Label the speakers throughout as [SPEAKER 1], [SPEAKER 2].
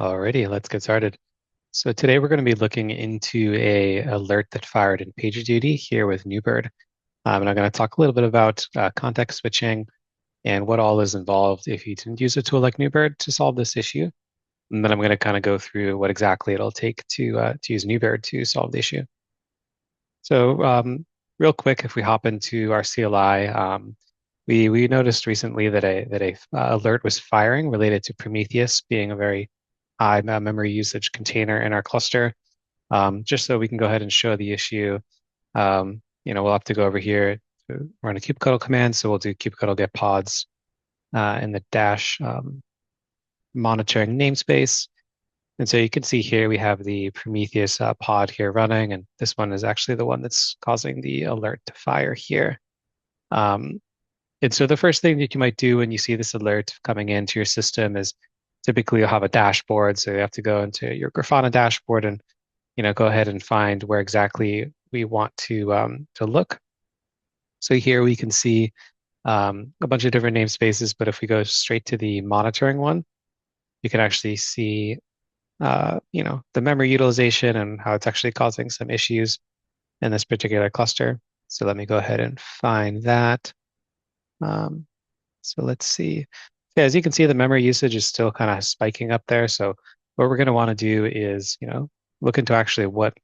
[SPEAKER 1] Alrighty, let's get started. So today we're going to be looking into a alert that fired in PagerDuty here with NeuBird. And I'm going to talk a little bit about context switching and what all is involved if you didn't use a tool like NeuBird to solve this issue. And then I'm going to kind of go through what exactly it'll take to use NeuBird to solve the issue. So real quick, if we hop into our CLI, we noticed recently that a alert was firing related to Prometheus being a very high memory usage container in our cluster. Just so we can go ahead and show the issue, we'll have to go over here to run a kubectl command. So we'll do kubectl get pods in the dash monitoring namespace. And so you can see here we have the Prometheus pod here running, and this one is actually the one that's causing the alert to fire here. And so the first thing that you might do when you see this alert coming into your system is typically you'll have a dashboard. So you have to go into your Grafana dashboard and go ahead and find where exactly we want to look. So here we can see a bunch of different namespaces, but if we go straight to the monitoring one, you can actually see the memory utilization and how it's actually causing some issues in this particular cluster. So let me go ahead and find that. So let's see. Yeah, as you can see, the memory usage is still kind of spiking up there. So what we're going to want to do is, look into actually what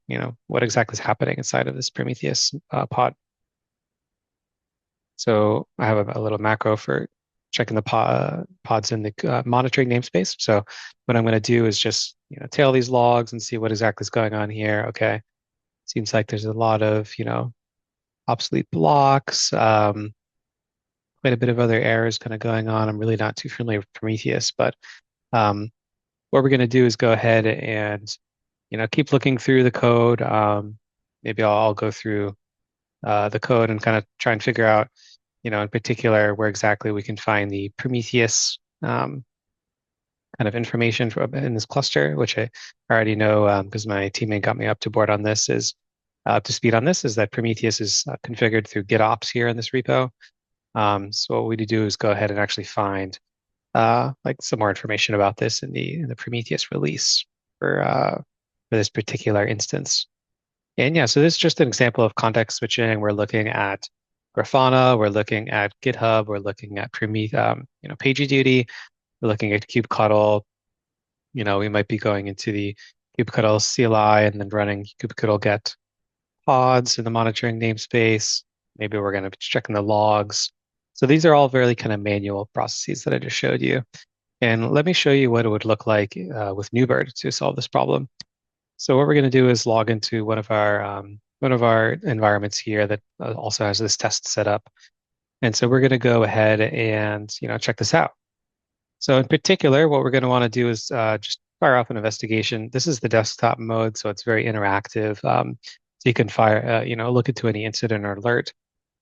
[SPEAKER 1] exactly is happening inside of this Prometheus pod. So I have a little macro for checking the pods in the monitoring namespace. So what I'm going to do is just tail these logs and see what exactly is going on here. Okay, seems like there's a lot of obsolete blocks, quite a bit of other errors kind of going on. I'm really not too familiar with Prometheus, but what we're going to do is go ahead and keep looking through the code. Maybe I'll go through the code and kind of try and figure out in particular where exactly we can find the Prometheus kind of information in this cluster, which I already know because my teammate got me up to board on this, is up to speed on this, is that Prometheus is configured through GitOps here in this repo. So what we do is go ahead and actually find like some more information about this in the Prometheus release for this particular instance. And yeah, so this is just an example of context switching. We're looking at Grafana, we're looking at GitHub, we're looking at PagerDuty, we're looking at kubectl. We might be going into the kubectl CLI and then running kubectl get pods in the monitoring namespace. Maybe we're going to be checking the logs. So these are all very kind of manual processes that I just showed you. And let me show you what it would look like with NeuBird to solve this problem. So what we're going to do is log into one of our environments here that also has this test set up. And so we're going to go ahead and check this out. So in particular, what we're going to want to do is just fire off an investigation. This is the desktop mode, so it's very interactive. So you can fire, look into any incident or alert.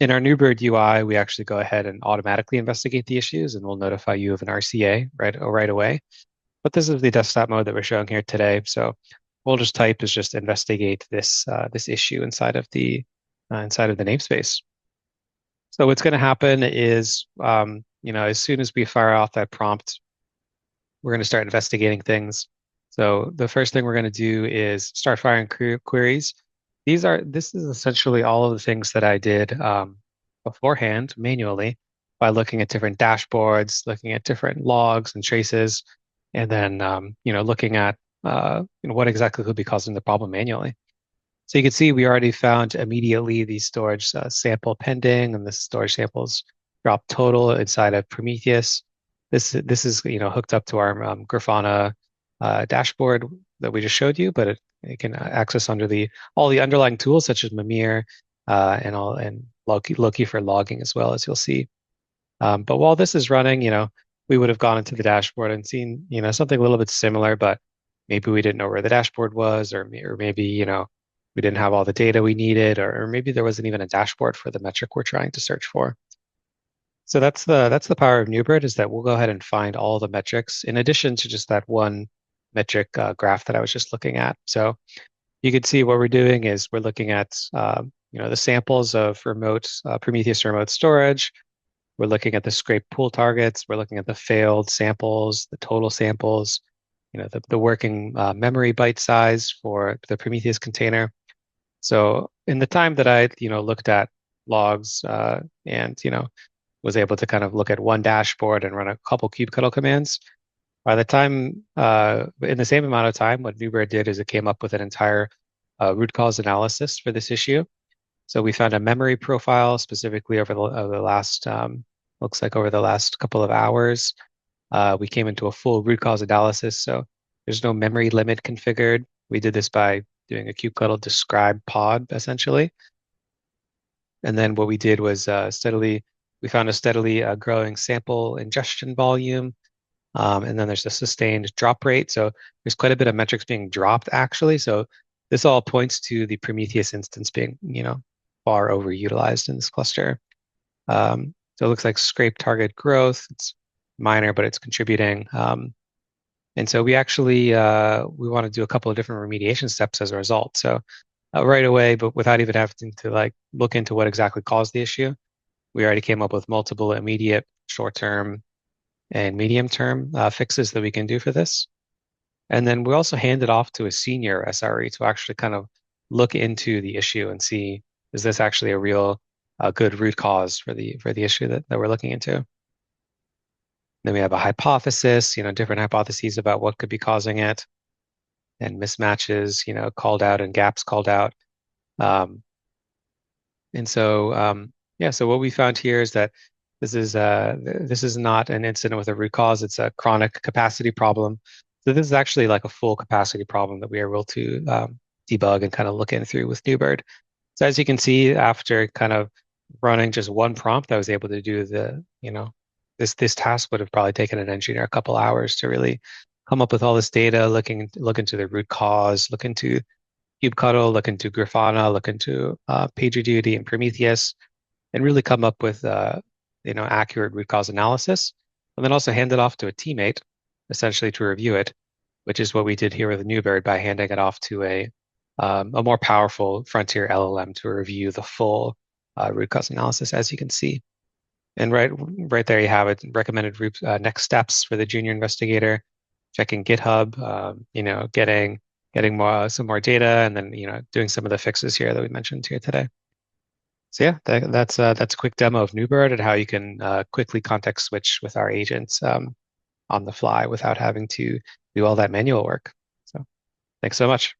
[SPEAKER 1] In our NeuBird UI, we actually go ahead and automatically investigate the issues, and we'll notify you of an RCA right away. But this is the desktop mode that we're showing here today. So we'll just type is just investigate this issue inside of the namespace. So what's going to happen is, as soon as we fire off that prompt, we're going to start investigating things. So the first thing we're going to do is start firing queries. This is essentially all of the things that I did beforehand manually by looking at different dashboards, looking at different logs and traces, and then looking at what exactly could be causing the problem manually. So you can see we already found immediately the storage sample pending, and the storage samples drop total inside of Prometheus. This is hooked up to our Grafana dashboard that we just showed you, but it can access under all the underlying tools such as Mimir and Loki for logging as well, as you'll see. But while this is running, we would have gone into the dashboard and seen something a little bit similar, but maybe we didn't know where the dashboard was, or maybe we didn't have all the data we needed, or maybe there wasn't even a dashboard for the metric we're trying to search for. So that's the power of NeuBird, is that we'll go ahead and find all the metrics in addition to just that one metric graph that I was just looking at. So you can see what we're doing is we're looking at the samples of Prometheus remote storage. We're looking at the scraped pool targets. We're looking at the failed samples, the total samples, the working memory byte size for the Prometheus container. So in the time that I, looked at logs and, was able to kind of look at one dashboard and run a couple kubectl commands, by the time, in the same amount of time, what NeuBird did is it came up with an entire root cause analysis for this issue. So we found a memory profile specifically over the last, looks like over the last couple of hours. We came into a full root cause analysis. So there's no memory limit configured. We did this by doing a kubectl describe pod, essentially. And then what we did was we found a steadily growing sample ingestion volume. And then there's a sustained drop rate. So there's quite a bit of metrics being dropped, actually. So this all points to the Prometheus instance being, far overutilized in this cluster. So it looks like scrape target growth. It's minor, but it's contributing. And so we actually we want to do a couple of different remediation steps as a result. So right away, but without even having to look into what exactly caused the issue, we already came up with multiple immediate, short-term, and medium-term fixes that we can do for this. And then we also handed off to a senior SRE to actually kind of look into the issue and see, is this actually a real good root cause for the issue that we're looking into? Then we have a hypothesis, different hypotheses about what could be causing it, and mismatches, called out and gaps called out. And so, so what we found here is that this is not an incident with a root cause. It's a chronic capacity problem. So this is actually like a full capacity problem that we are able to debug and kind of look in through with NeuBird. So as you can see, after kind of running just one prompt, I was able to do this task would have probably taken an engineer a couple hours to really come up with all this data, look into the root cause, look into kubectl, look into Grafana, look into PagerDuty and Prometheus, and really come up with accurate root cause analysis, and then also hand it off to a teammate, essentially to review it, which is what we did here with NeuBird by handing it off to a more powerful frontier LLM to review the full root cause analysis, as you can see. And right there you have it, recommended next steps for the junior investigator, checking GitHub, getting some more data, and then doing some of the fixes here that we mentioned here today. So yeah, that's a quick demo of NeuBird and how you can quickly context switch with our agents on the fly without having to do all that manual work. So thanks so much.